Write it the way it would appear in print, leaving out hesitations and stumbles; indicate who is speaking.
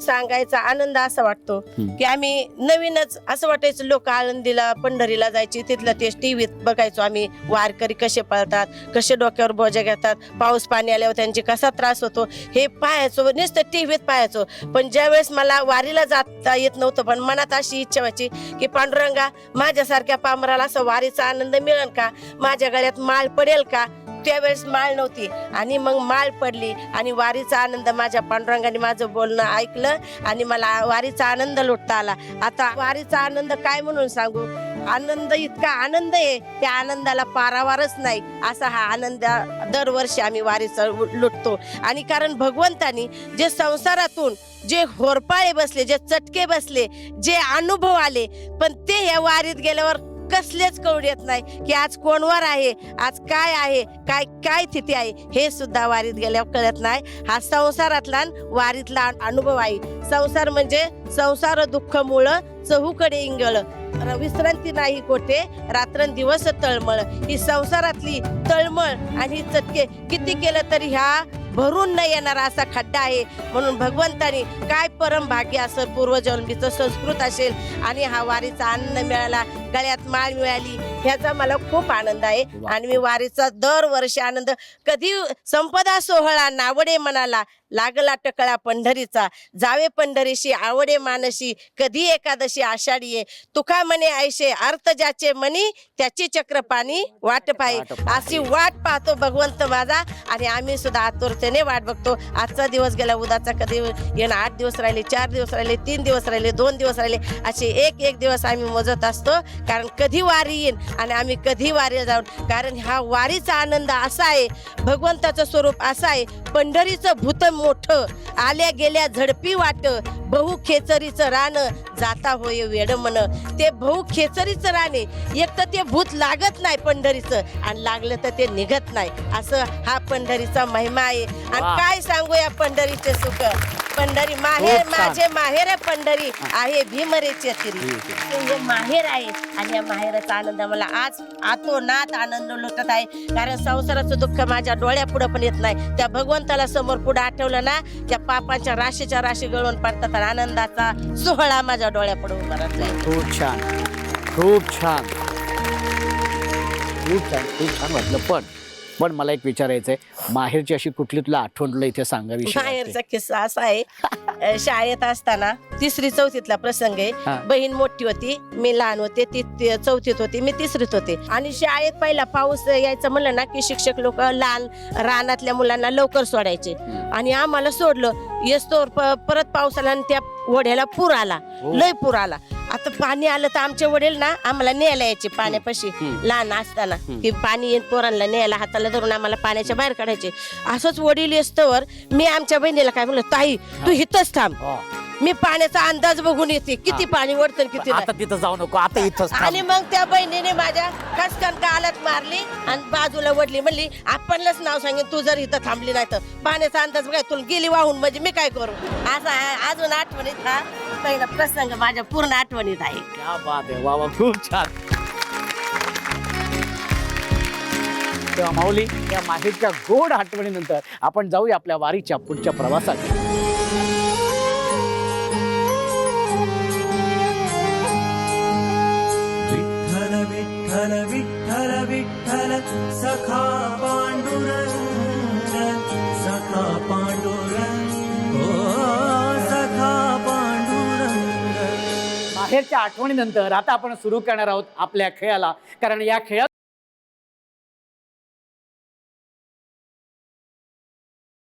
Speaker 1: सांगायचा आनंद असा वाटतो की आम्ही नवीनच असं वाटायचं लोक आळंदीला पंढरीला जायची तिथलं ते टीव्हीत बघायचो आम्ही वारकरी कसे पळतात कसे डोक्यावर बोजा घेतात पाऊस पाणी आल्यावर त्यांची कसा त्रास होतो हे पाहायचो नुसतं टीव्हीत पाहायचो पण ज्यावेळेस मला वारीला जाता येत नव्हतं पण मनात अशी इच्छा व्हायची की पांडुरंगा माझ्यासारख्या पामराला असं वारीचा आनंद मिळेल का माझ्या गळ्यात माळ पडेल का त्यावेळेस माळ नव्हती आणि मग माळ पडली आणि वारीचा आनंद माझ्या पांडुरंगाने माझं बोलणं ऐकलं आणि मला वारीचा आनंद लुटता आला आता वारीचा आनंद काय म्हणून सांगू आनंद इतका आनंद आहे त्या आनंदाला पारावारच नाही असा हा आनंद दरवर्षी आम्ही वारीचा लुटतो आणि कारण भगवंतानी जे संसारातून जे होरपाळे बसले जे चटके बसले जे अनुभव आले पण ते ह्या वारीत गेल्यावर कसलेच कळून येत नाही की आज कोणवर आहे आज काय आहे काय काय स्थिती आहे हे सुद्धा वारीत गेल्यावर कळत नाही हा संसारातला वारीतला अनुभव आहे संसार म्हणजे संसार दुःख मुळ चहूकडे इंगळ विश्रांती नाही कोठे रात्रंदिवस तळमळ ही संसारातली तळमळ आणि ही चटके किती केलं तरी ह्या भरून न येणारा असा खड्डा आहे म्हणून भगवंतानी काय परम भाग्य असेल पूर्वजन्मीचं संस्कृत असेल आणि हा वारीचा आनंद मिळाला गळ्यात माळ मिळाली ह्याचा मला खूप आनंद आहे आणि मी वारीचा दरवर्षी आनंद कधी संपदा सोहळा नावडे मनाला लागला टकळा पंढरीचा जावे पंढरीशी आवडे मानसी कधी एकादशी आषाढी आहे तुका म्हणे ऐशे अर्थ ज्याचे मनी त्याची चक्रपाणी वाट पाहे अशी वाट पाहतो भगवंत माझा आणि आम्ही सुद्धा आतुरतेने वाट बघतो आजचा दिवस गेला उद्याचा कधी येणं 8 दिवस राहिले 4 दिवस राहिले 3 दिवस राहिले 2 दिवस राहिले असे एक दिवस आम्ही मोजत असतो कारण कधी वारी येईन आणि आम्ही कधी वारीला जाऊन कारण हा वारीचा आनंद असा आहे भगवंताचं स्वरूप असं आहे पंढरीचं भूत मोठं आल्या गेल्या झडपी वाट बहु खेचरीचं रान जाता होय वेड मन ते बहु खेचरीचं रान आहे एक तर ते भूत लागत नाही पंढरीचं आणि लागलं तर ते निघत नाही असं हा पंढरीचा महिमा आहे आणि काय सांगू या पंढरीचे सुख पंढरी माहेर माझे माहेर पंढरी आहे भीमरेचे तिरी माहेर आहे आणि या माहेराचा आनंद मला आज आतोनात आनंद लुटत आहे कारण संसाराचं दुःख माझ्या डोळ्यापुढे पण येत नाही त्या भगवंताला समोर पुढे आठवलं ना त्या पापांच्या राशीच्या राशी गळून पडतात आणि आनंदाचा सोहळा माझ्या डोळ्यापुढे उभा राहतोय
Speaker 2: खूप छान खूप छान खूप छान खूप छान वाटलं पण मला एक विचारायचंय माहेरची अशी कुठली तुला आठवण तुला इथे सांगावी
Speaker 1: माहेरचा किस्सा असा आहे शाळेत असताना 3री-4थीतला प्रसंग आहे बहीण मोठी होती मी लहान होते ती 4थीत होती मी 3रीत होते आणि शाळेत पहिला पाऊस यायचं म्हणलं ना की शिक्षक लोक लहान रानातल्या मुलांना लवकर सोडायचे आणि आम्हाला सोडलं येस्तोवर परत पाऊस आला आणि त्या ओढ्याला पूर आला लय पूर आला आता पाणी आलं तर आमचे वडील ना आम्हाला न्यायला यायचे पाण्यापाशी लहान असताना की पाणी येत पोरांना न्यायला हाताला धरून आम्हाला पाण्याच्या बाहेर काढायचे असंच वडील येस्तोवर मी आमच्या बहिणीला काय म्हणलं ताई तू इथंच थांब मी पाण्याचा अंदाज बघून येते किती पाणी वरतं किती
Speaker 2: आता तिथं जाऊ नको आता इथंच
Speaker 1: आणि मग त्या बहिणीने माझ्या खसखन गालात मारली आणि बाजूला वडली म्हणली आपणलाच नाव सांगेन तू जर इथं थांबली नाही तर पाण्याचा अंदाज बघाय तुला गेली वाहून म्हणजे मी काय करू असा अजून आठवणीत हा पहिला प्रसंग माझ्या पूर्ण आठवणीत आहे
Speaker 2: क्या बात आहे वा खूप छान तेव्हा माऊली या माहेरच्या गोड आठवणीनंतर आपण जाऊया आपल्या वारीच्या पुढच्या प्रवासात
Speaker 3: विठ्ठल विठ्ठल विठ्ठल सखा पांडुरंग सखा पांडुरंग सखा पांडुरंग
Speaker 2: माहेरच्या आठवणीनंतर आता आपण सुरू करणार आहोत आपल्या खेळाला कारण या खेळात